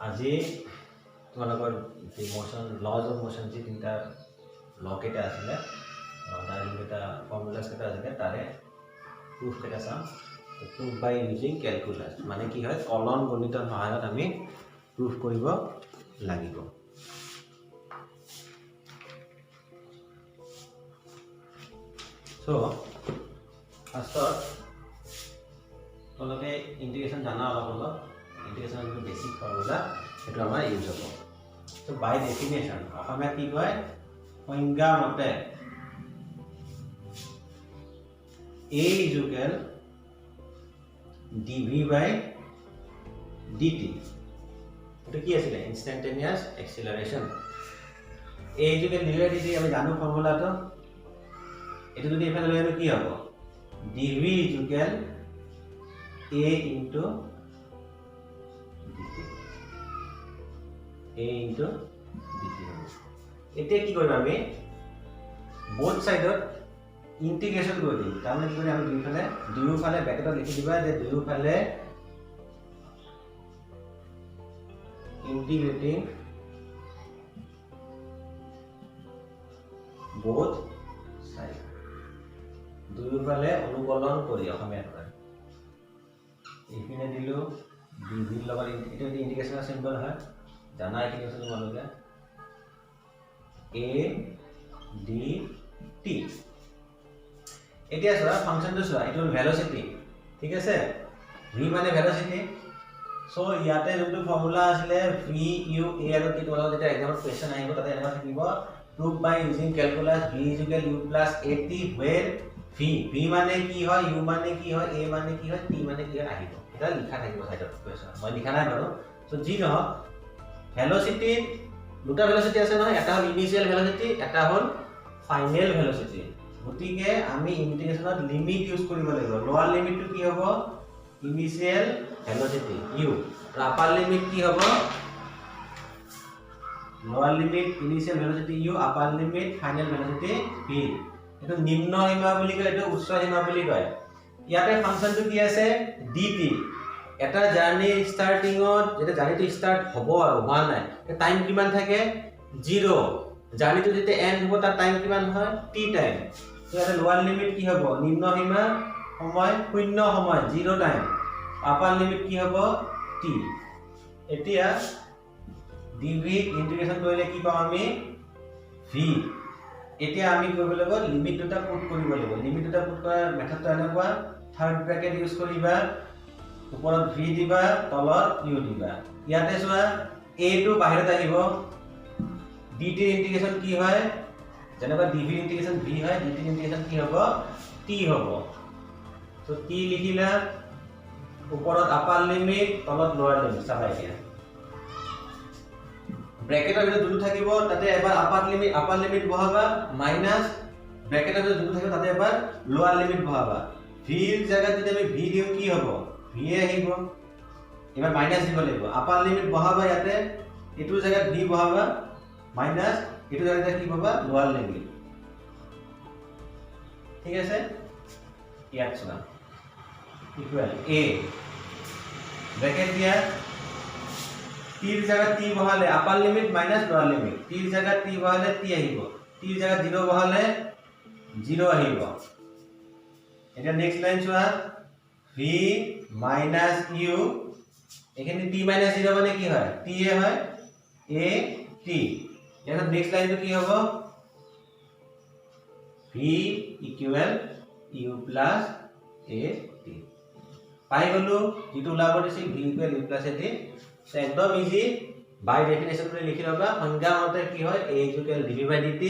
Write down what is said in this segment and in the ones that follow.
আজি তোমালোকৰ যে মোশন লজ অফ মোশন যে তিনিটা ল কেইটা আছিলে তাৰ যিকেইটা ফৰ্মুলাছ কেইটা আছিলে তাৰে প্ৰুফ কেইটা চাম প্ৰুফ বাই ইউজিং কেলকুলাছ মানে কি হয় কলন গণিতৰ সহায়ত আমি প্ৰুফ কৰিব লাগিব সো ফাৰ্ষ্টত তোমালোকে ইন্টিগ্ৰেশ্যন জানা অলপ অলপ ইন্টিগ্ৰেশ্যনৰ যিটো বেছিক ফৰ্মুলা সেইটো আমাৰ ইউজ হ'ব তো বাই ডেফিনেশ্যন অসমীয়াত কি কয় সংজ্ঞা মতে a is equal dv by dt এটা কি আছিল instantaneous acceleration a is equal dv by dt আমি জানো ফর্মুলাটো এটা যদি এখানে লৈ আনো কি হ'ব dv is equal a into dt a into dt এটা কি কৰিম আমি both সাইডত ইন্টিগ্ৰেশন কৰি দিম তাৰ মানে কি কৰি আমি দুয়োফালে ব্ৰ্যাকেটত লিখি দিবা যে দুয়োফালে ইন্টিগ্ৰেটিং both সাইড দুয়োফালে অনুকলন কৰি অসমীয়াত কয় এইপিনে দিলো dv লগত এটা ইন্টিগ্ৰেশনৰ সিম্বল হয় জানা এইখিনি আছে তোমালোকে a d t এতিয়া সৰা ফাংশনটো সৰা এটো ভেলোসিটি ঠিক আছে v মানে ভেলোসিটি সো ইয়াতে যোনটো ফৰ্মুলা আছিল v u a আৰু t তোমালোকৰ যেটা এক্সামত কোৱেশ্চন আহিব তাতে এনেকুৱা থাকিব proof by using calculus v = u + at where v মানে কি হয় u মানে কি হয় a মানে কি হয় t মানে কি হয় আহিব এটা লিখা থাকিব সাইডত কোৱেশ্চন মই লিখা নাই বাৰু সো জি ন ভেলোসিটি দুটা ভেলোসিটি আছে নহয় এটা হল ইনিশিয়াল ভেলোসিটি এটা হল ফাইনাল ভেলোসিটি গতিকে আমি ইন্টিগ্রেশনত লিমিট ইউজ কৰিব লাগিব লোৱাৰ লিমিটটো কি হ'ব ইনিশিয়াল ভেলোসিটি u আৰু আপাৰ লিমিট কি হ'ব লোৱাৰ limit initial velocity u upper limit final velocity v এটো নিম্ন সীমা বুলি কয় এটো উচ্চ সীমা বুলি কয় ইয়াতে ফাংশনটো কি আছে dt এটা জাৰ্নি ষ্টাৰ্টিংত যেটা জাৰ্নিটো ষ্টাৰ্ট হ'ব আৰু হোৱা নাই টাইম কিমান থাকে 0 জাৰ্নিটো যেতে এন্ড হ'ব তাৰ টাইম কিমান হয় t টাইম ইয়াতে লোৱাৰ লিমিট কি হ'ব নিম্ন সীমা সময় 0 সময় 0 টাইম আপাৰ লিমিট কি হ'ব t এতিয়া dv ইন্টিগ্ৰেশন কৰিলে কি পাম আমি v এতিয়া আমি কৰিব লাগিব লিমিট দুটা পুট কৰিব লাগিব লিমিট দুটা পুট কৰাৰ মেথডটো এনেকুৱা থাৰ্ড ব্ৰ্যাকেট ইউজ কৰিবা ওপৰত v দিবা তলত u দিবা ইয়াতে চোৱা a টো বাহিৰত আহিব dt ইন্টিগ্রেশন কি হয় যেনেবা dv ইন্টিগ্রেশন v হয় dt ইন্টিগ্রেশন কি হ'ব t হ'ব তো t লিখিলা ওপৰত আপাৰ লিমিট তলত লোৱাৰ লিমিট চাবা এতিয়া ব্ৰ্যাকেটৰ ভিতৰত দুটো থাকিব তাতে এবাৰ আপাৰ লিমিট বহাবা মাইনাস ব্ৰ্যাকেটৰ ভিতৰত দুটো থাকিব তাতে এবাৰ লোৱাৰ লিমিট বহাবা v ৰ জায়গাত যদি আমি v দিও কি হ'ব v আহিব এবাৰ মাইনাস দিব লাগিব আপাৰ লিমিট বহাবা ইয়াতে এটো জায়গাত v বহাবা মাইনাস এটো জায়গাত কি পাবা লোৱাৰ লিমিট ঠিক আছে ইয়াত চোৱা ইকুয়াল a ব্ৰ্যাকেট দিয়া t ৰ জায়গাত t বহালে আপাৰ লিমিট মাইনাস লোৱাৰ লিমিট t ৰ জায়গাত t বহালে t আহিব t ৰ জায়গাত 0 বহালে 0 আহিব এটা নেক্সট লাইন চোৱা v minus u এখানে t minus 0 মানে কি হয় t এ হয় a t এটা নেক্সট লাইনটো কি হ'ব v equal u plus a t পাই গলো যেটো ওলাব দিছিল v equal u plus a t so একদম ইজি বাই ডেফিনেশন কৰি লিখি লবা সংজ্ঞা মতে কি হয় a equal dv by dt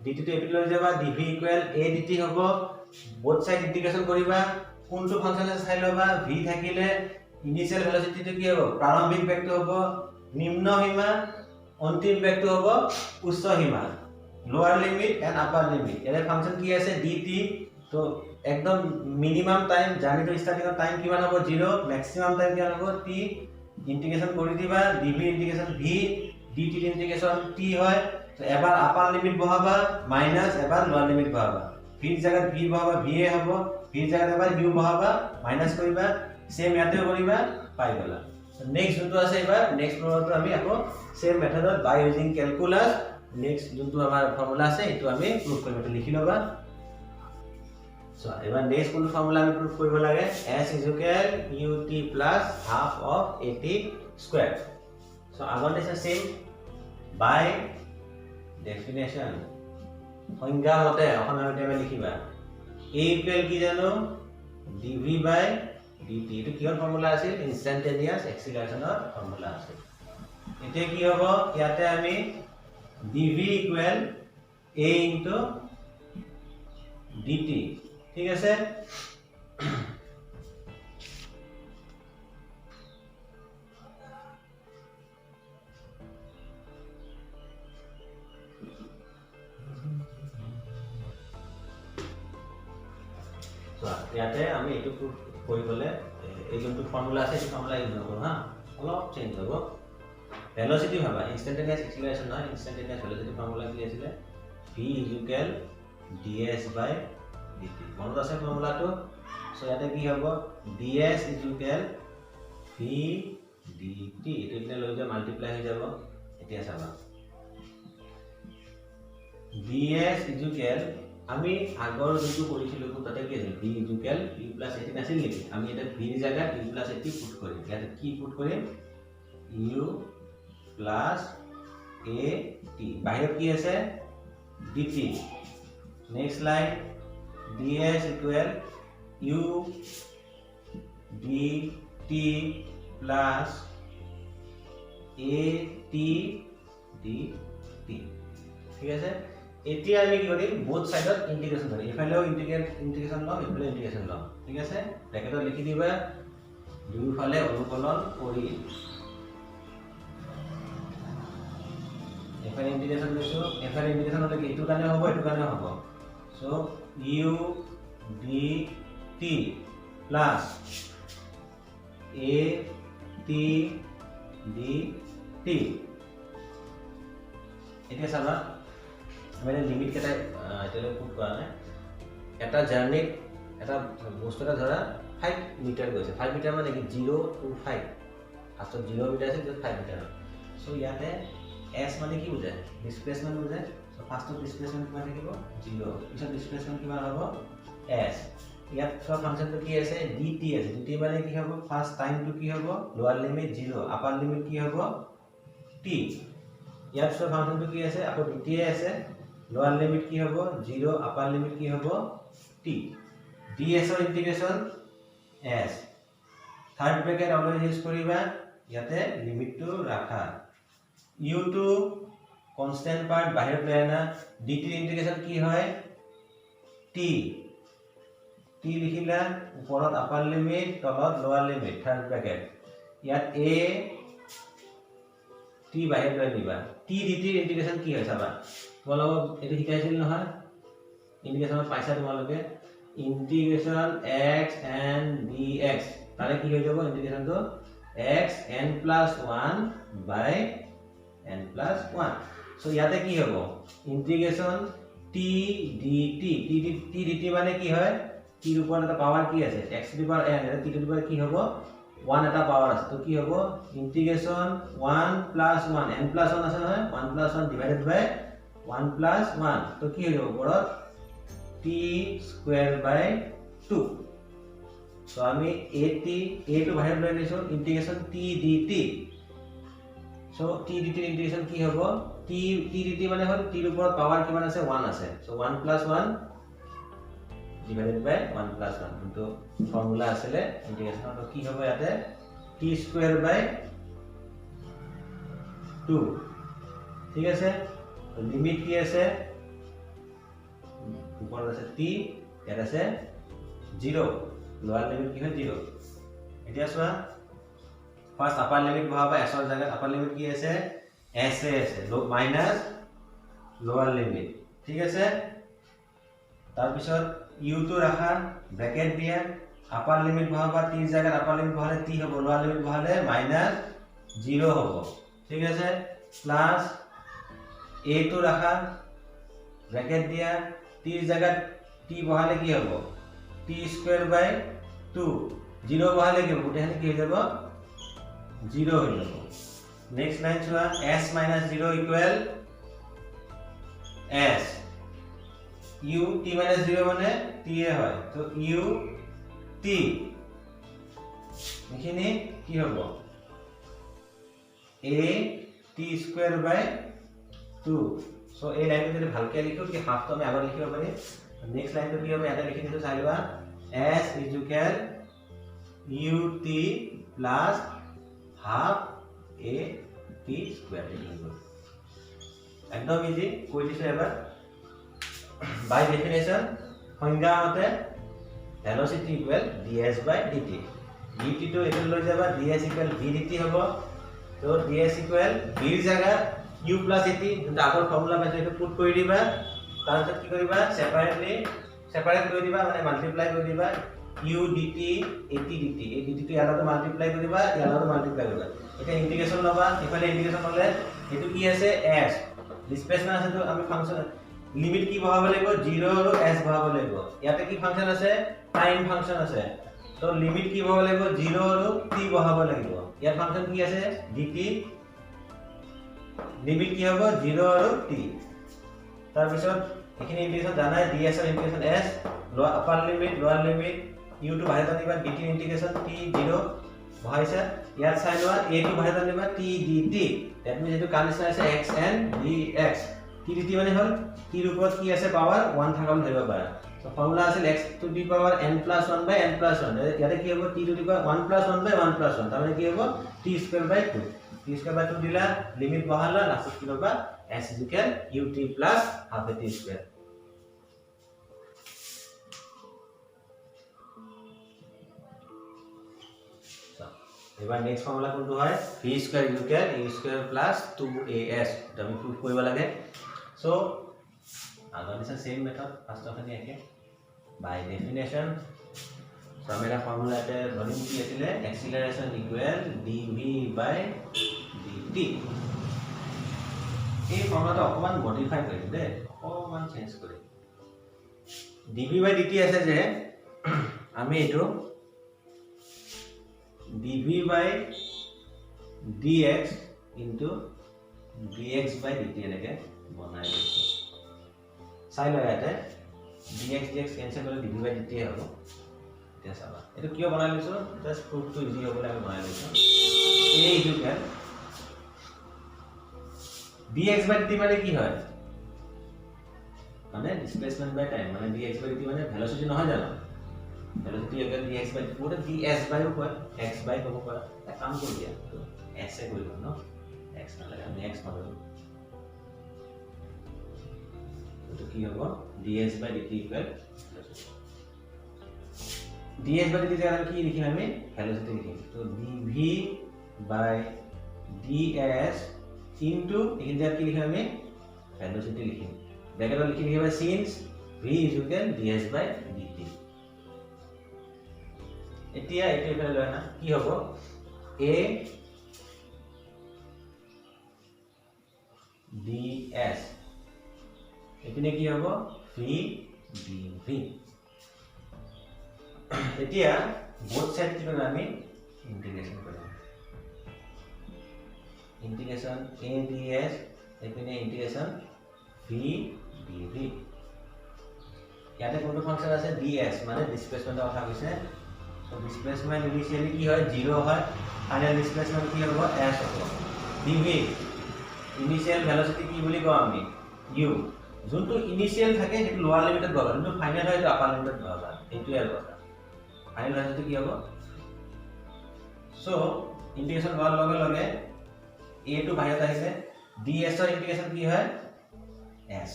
dt টো এপিট লৈ যাবা dv equal a dt হ'ব both side ইন্টিগ্রেশন কৰিবা কোনটো ফাংশন আছে চাই লবা v থাকিলে ইনিশিয়াল ভেলোসিটিটো কি হ'ব প্ৰাৰম্ভিক বেগটো হ'ব নিম্ন সীমা অন্তিম বেগটো হ'ব উচ্চ সীমা লোৱাৰ লিমিট এন্ড আপাৰ লিমিট এৰ ফাংশন কি আছে dt তো একদম মিনিমাম টাইম জাৰ্নিটো ষ্টাৰ্টিং টাইম কিমান হ'ব 0 ম্যাক্সিমাম টাইম কিমান হ'ব t ইন্টিগ্রেশন কৰি দিবা dv ইন্টিগ্ৰেশন v dt ইন্টিগ্ৰেশন t হয় তো এবাৰ আপাৰ লিমিট বহাবা মাইনাস এবাৰ লোৱাৰ লিমিট বহাবা v জায়গাত v বহাবা v হ'ব v জায়গাত এবাৰ u বহাবা মাইনাস কৰিবা সেম ইয়াতে কৰিবা পাই গলা নেক্সট যোনটো আছে এবাৰ নেক্সট ফৰ্মুলাটো আমি আকৌ সেম মেথডত বাই ইউজিং ক্যালকুলাস নেক্সট যোনটো আমাৰ ফৰ্মুলা আছে এটো আমি প্ৰুফ কৰিম এটো লিখি লবা সো এবাৰ নেক্সট কোন ফৰ্মুলা আমি প্ৰুফ কৰিব লাগে s = ut + half of at square so আগৰ দিছে সেম বাই ডেফিনেশন সংজ্ঞা মতে অসমীয়া মতে লিখিবা a = কি জানো dv by dt এটো কিহৰ ফৰ্মুলা আছিল ইনস্ট্যান্টেনিয়াস এক্সিলাৰেশনৰ ফৰ্মুলা আছিল এতিয়া কি হ'ব ইয়াতে আমি dv = a * dt ঠিক আছে ইয়াতে আমি এটো প্ৰুফ কৰিবলে এই যোনটো ফৰ্মুলা আছে এই ফৰ্মুলা ইউজ নকৰো হা অলপ চেঞ্জ হ'ব ভেলোসিটি ভাবা ইনস্ট্যান্টেনিয়াস এক্সিলাৰেশন নহয় ইনস্ট্যান্টেনিয়াস ভেলোসিটি ফৰ্মুলা কি আছিল v = ds by dt মনত আছে ফৰ্মুলাটো সো ইয়াতে কি হ'ব ds = v dt এটো ইনে লৈ যা মাল্টিপ্লাই হৈ যাব এতিয়া চাবা ds = আমি আগৰ যোনটো কৰিছিলো তাতে কি আছিল v = u + at আছিল নেকি আমি এটা v ৰ জায়গাত u + at পুট কৰিম ইয়াতে কি পুট কৰিম u + at বাহিৰত কি আছে dt next line ds = u dt plus at dt ঠিক আছে এতিয়া আমি কি কৰিম বোথ সাইডত ইন্টিগ্ৰেশন কৰিম এফালেও ইন্টিগ্ৰেশন লম এফালে ইন্টিগ্ৰেশন লম ঠিক আছে ব্ৰ্যাকেটত লিখি দিবা দুইফালে অনুকলন কৰি এফালে ইন্টিগ্ৰেশন লৈছো এফালে ইন্টিগ্ৰেশন হলে কি এটো কানে হ'ব so u dt plus at dt এতিয়া চাবা মানে লিমিট কেটা এটালে পুট কৰা নাই এটা জাৰ্নিত এটা বস্তু এটা ধৰা 5 মিটাৰ গৈছে 5 মিটাৰ মানে কি 0 to 5 ফাৰ্স্টত 0 মিটাৰ আছে 5 মিটাৰ সো ইয়াতে s মানে কি বুজায় ডিসপ্লেসমেন্ট বুজায় সো ফাৰ্স্টত ডিসপ্লেসমেন্ট কিমান থাকিব 0 পিছত ডিসপ্লেসমেন্ট কিমান হ'ব s ইয়াত সব ফাংশনটো কি আছে dt আছে dt মানে কি হ'ব ফার্স্ট টাইমটো কি হ'ব লোৱাৰ লিমিট 0 আপাৰ লিমিট কি হ'ব t ইয়াত সব ফাংশনটো কি আছে আকৌ dt আছে লোৱাৰ লিমিট কি হ'ব 0 আপাৰ লিমিট কি হ'ব t ds ৰ ইন্টিগ্ৰেশন s third bracket always use কৰিবা ইয়াতে লিমিটটো ৰাখা u টু কনস্ট্যান্ট পাৰ্ট বাহিৰত লৈ আনা dt ৰ ইন্টিগ্ৰেশন কি হয় t লিখিলা ওপৰত আপাৰ লিমিট তলত লোৱাৰ লিমিট থাৰ্ড ব্ৰ্যাকেট ইয়াত a t বাহিৰত লৈ নিবা t dt ৰ ইন্টিগ্ৰেশন কি হয় চাবা তোমালোক এটো শিকাইছিল নহয় ইন্টিগ্ৰেশনত পাইছা তোমালোকে ইন্টিগ্ৰেশন x and dx তাৰে কি হৈ যাব ইন্টিগ্ৰেশনটো x n + 1 by n + 1 so ইয়াতে কি হ'ব ইন্টিগ্ৰেশন t dt মানে কি হয় t ৰ ওপৰত এটা পাৱাৰ কি আছে x to the power n এটা t টু দি পাৱাৰ কি হ'ব 1 এটা পাৱাৰ আছে তো কি হ'ব ইন্টিগ্ৰেশন 1 + 1 n + 1 আছে নহয় 1 + 1 ডিভাইডেড বাই 1 + 1 তো কি হৈ যাব ওপৰত t square by 2 সো আমি a to বাহিৰত লৈ লৈছো ইন্টিগ্ৰেশন t dt so t dt ৰ ইন্টিগ্ৰেশন কি হ'ব t dt মানে হ'ল t ৰ ওপৰত পাৱাৰ কিমান আছে 1 আছে সো 1 + 1 divided by 1 + 1 কিন্তু ফর্মুলা আছে ইন্টিগ্রেশন তো কি হবে ইয়াতে t square by 2 ঠিক আছে লিমিট কি আছে উপৰত আছে t ইয়াত আছে 0 লোৱাৰ লিমিট কি হয় 0 এতিয়া চোৱা ফাৰ্স্ট আপাৰ লিমিট বহাবা s ৰ জায়গাত আপাৰ লিমিট কি আছে s আছে মাইনাস লোৱাৰ লিমিট ঠিক আছে তাৰ পিছত u to রাখা ব্র্যাকেট দিয়া আপার লিমিট বহাবা t এর জায়গায় আপার লিমিট বহালে t হবে লোয়ার লিমিট বহালে -0 হবে ঠিক আছে প্লাস a to রাখা ব্র্যাকেট দিয়া t এর জায়গায় t বহালে কি হবে t² / 2 0 বহালে কি গোটেখানি কি হৈ যাব 0 হৈ যাব নেক্সট লাইন চোৱা s - 0 equal s u t - 0 মানে t এ হয় তো u t এখানে কি হ'ব a t square by 2 so এই লাইনটো যদি ভালকে লিখো কি হাফটো আমি আগত লিখিব পাৰি নেক্সট লাইনটো কি হ'ব এটা লিখি দিছো চাই লোৱা s equal u t plus half a t square লিখিব একদম ইজি কৈ দিছো এবাৰ বাই ডেফিনেশন সংজ্ঞা মতে velocity equal ds by dt dt তো এটো লৈ যাবা ds equal v dt হ'ব তো ds equal v ৰ জায়গা u plus at কিন্তু আগৰ ফৰ্মুলা পাইছো এটো পুট কৰি দিবা তাৰ পিছত কি কৰিবা সেপাৰেট কৰি দিবা মানে মাল্টিপ্লাই কৰি দিবা u dt at dt এই dt টো ইয়াৰ লগত মাল্টিপ্লাই কৰি দিবা ইয়াৰ লগত মাল্টিপ্লাই কৰিবা এটা ইন্টিগ্ৰেশন লবা ইফালে ইন্টিগ্ৰেশন হলে এটো কি আছে s ডিসপ্লেসমেন্ট আছে তো আমি ফাংশন লিমিট কি বহাব লাগিব 0 আৰু s বহাব লাগিব ইয়াতে কি ফাংশন আছে টাইম ফাংশন আছে তো লিমিট কি বহাব লাগিব 0 আৰু t বহাব লাগিব ইয়াৰ ফাংশন কি আছে dt লিমিট কি হ'ব 0 আৰু t তাৰ পিছত এখিনি ইন্টিগ্ৰেশন জানাই ds আৰু ইন্টিগ্ৰেশন s আপাৰ লিমিট লোৱাৰ লিমিট u টু বাহিৰ আনিবা dt ইন্টিগ্ৰেশন t 0 বহাইছে ইয়াত চাই লোৱা a টু বাহিৰ আনিবা t dt দ্যাট মিন্স এটো কন্ডিশন আছে x and dx t dt মানে হল t ৰ ওপৰত কি আছে পাৱাৰ 1 থাকা ধৰিব পাৰা সো ফৰ্মুলা আছে x to the power n + 1 / n + 1 ইয়াতে কি হ'ব t টু দি পাৱাৰ 1 + 1 / 1 + 1 তাৰ মানে কি হ'ব t square by 2 t square by 2 দিলা লিমিট বহালা লাস্ট কি লবা s equal ut plus half t square এবাৰ নেক্সট ফৰ্মুলা কোনটো হয় v square equal a square plus 2as এটা আমি প্ৰুফ কৰিব লাগে সো আগৰ নিচিনা সেম মেথড ফাৰ্স্ট অফ একে বাই ডেফিনেশন সো আমৰা ফৰ্মুলা এতে ধৰিম কি আছিল এক্সিলাৰেশন ইকুয়াল dv বাই dt এই ফৰ্মুলাটো অকমান মডিফাই কৰিম দে অকমান চেঞ্জ কৰিম dv বাই dt আছে যে আমি এটো dv by dx into dx by dt এনেকে বনাই দিছো চাই লয় ইয়াতে dx dx কেনসেল কৰি dv by dt হ'ব এতিয়া চাবা এটো কিয় বনাই লৈছো জাস্ট প্রুফ টু ইজি হ'বলৈ আমি বনাই লৈছো a equal dx by dt মানে কি হয় মানে ডিসপ্লেসমেন্ট বাই টাইম মানে dx by dt মানে ভেলোসিটি নহয় জানো velocity अगर dx by पूरा ds by ऊपर x by को ऊपर काम कर दिया तो s से कोई नो x ना लगा हमने x मान लो तो की होगा ds by dt equal ds by dt जगह की लिखी हमें वेलोसिटी लिखी तो dv by ds into लेकिन जगह की लिखी हमें वेलोसिटी लिखी ब्रैकेट में लिखी है since v is equal ds by dt এতিয়া এটো এফালে লয় না কি হ'ব a ds এপিনে কি হ'ব v dv এতিয়া বোথ সাইড কি কৰিম আমি ইন্টিগ্ৰেশন কৰিম ইন্টিগ্ৰেশন a ds এপিনে ইন্টিগ্ৰেশন v dv ইয়াতে কোনটো ফাংশন আছে ds মানে ডিসপ্লেসমেন্টৰ কথা কৈছে तो डिस्प्लेसमेंट इनिशियली की है 0 है फाइनल डिस्प्लेसमेंट की होगा s होगा dv इनिशियल वेलोसिटी की বুলি কও আমি u যোনটো ইনিशियल থাকে হেতু লোৱাৰ লিমিটত পাবা কিন্তু ফাইনাল হয় তো আপাৰ লিমিটত পাবা এটো ইয়াৰ কথা ফাইনাল ভেলোসিটি কি হ'ব সো ইন্টিগ্ৰেশন কৰাৰ লগে লগে a টু বাহিৰত আহিছে ds ৰ ইন্টিগ্ৰেশন কি হয় s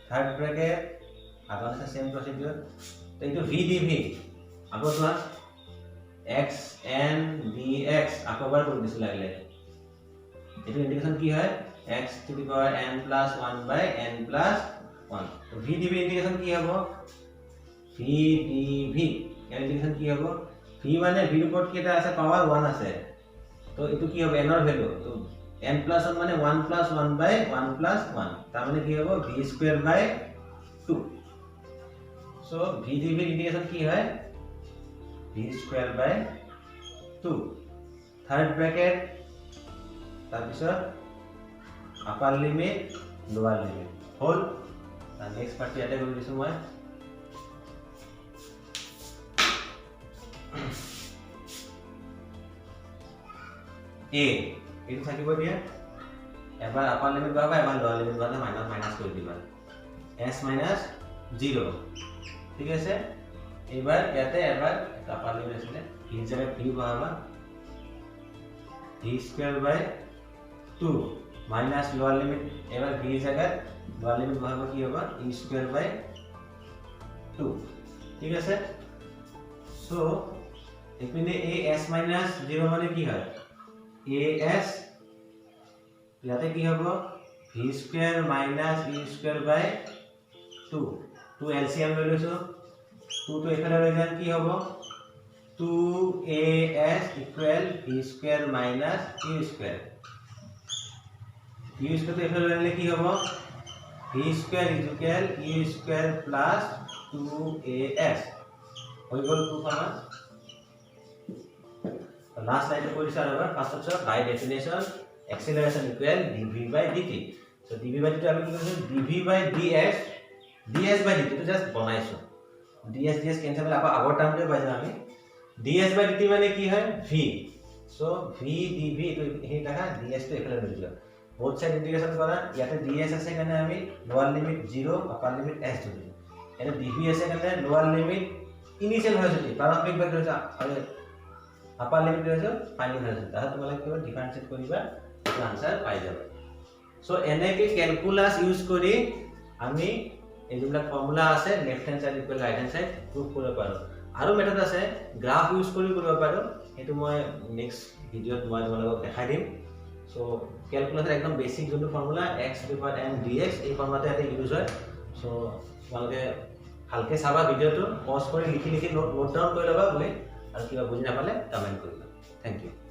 থাৰ্ড ব্ৰ্যাকেট আগৰ সেম প্ৰসিডিউৰ तो ये v dv আগো চোৱা x n dx আকবাৰ কৰি দিছিল লাগিলে এটো ইন্টিগ্ৰেশন কি হয় x to the power n + 1 by n + 1 তো v dv ইন্টিগ্রেশন কি হ'ব v dv এর ইন্টিগ্রেশন কি হ'ব v মানে v ৰ ওপৰত কি এটা আছে পাৱাৰ 1 আছে তো এটো কি হ'ব n ৰ ভ্যালু তো n + 1 মানে 1 + 1 by 1 + 1 তাৰ মানে কি হ'ব v² by 2 so v dv integration की है v² by 2 থাৰ্ড ব্ৰেকেট তাৰপিছত আপাৰ লিমিট লোৱাৰ লিমিট হ'ল নেক্সট পাৰ্ট ইয়াতে কৰি দিছোঁ মই a এইটো থাকিব দিয়া এবাৰ আপাৰ লিমিট বহাবা এবাৰ লোৱাৰ লিমিট বহালে মাইনাস মাইনাস কৰি দিবা s minus 0 ঠিক আছে এবাৰ ইয়াতে এবাৰ আপাৰ লিমিট আছে v জায়গায় v বহাবা v স্কয়াৰ বাই 2 মাইনাস লোৱাৰ লিমিট এবাৰ v জায়গায় লোৱাৰ লিমিট বহাবা কি হ'ব e স্কয়ার বাই 2 ঠিক আছে সো এপিনে as minus 0 মানে কি হয় as ইয়াতে কি হ'ব v square minus e square by 2 2 LCM লৈ লৈছো 2 তো এফালে লৈ যাম কি হ'ব 2as equal v square minus e square e square তো এফালে ললে কি হ'ব v square equal e square plus 2as হৈ গ'ল 2 ফাৰ্মা লাস্ট লাইনটো কৰিছা আৰু first option by definition acceleration equal dv by dt so dv by dt আমি কি কৰিছো dv by ds ds by dt তো জাস্ট বনাইছো ds ds কেনসেল কৰি আগৰ টাৰ্মটো পাই যাম আমি ds by dt মানে কি হয় v so v dv তো এই টাকা ds তো এফালে লৈ যোৱা both side integration কৰা ইয়াতে ds আছে কাৰণে আমি লোৱাৰ লিমিট 0 আপাৰ লিমিট s ধৰিছো এনে dv আছে কাৰণে লোৱাৰ লিমিট ইনিশিয়াল ভেলোসিটি প্ৰাৰম্ভিক ভেলোসিটি আৰু আপাৰ লিমিট ধৰিছো ফাইনাল ভেলোসিটি তাহলে তোমালোকে কেৱল ডিফাৰেন্সিয়েট কৰিবা आंसर পাই যাবে সো এনেকে ক্যালকুলাস ইউজ কৰি আমি এই যেগুলা ফৰ্মুলা আছে left hand side equal right hand side proof কৰিব পাৰো আৰু মেথড আছে গ্ৰাফ ইউজ কৰি কৰিব পাৰো এটো মই নেক্সট ভিডিওত মই তোমালোকক দেখাই দিম সো ক্যালকুলাসৰ একদম বেসিক যোনটো ফর্মুলা x টু পাওয়ার m dx এই ফর্মুলাতে এটা ইউজ হয় সো তোমালোকে ভালকে চাবা ভিডিওটো পজ কৰি লিখি লিখি নোট ডাউন কৰি লবা বুলি আৰু কিবা বুজি নাপালে কমেন্ট কৰিবা থ্যাংক ইউ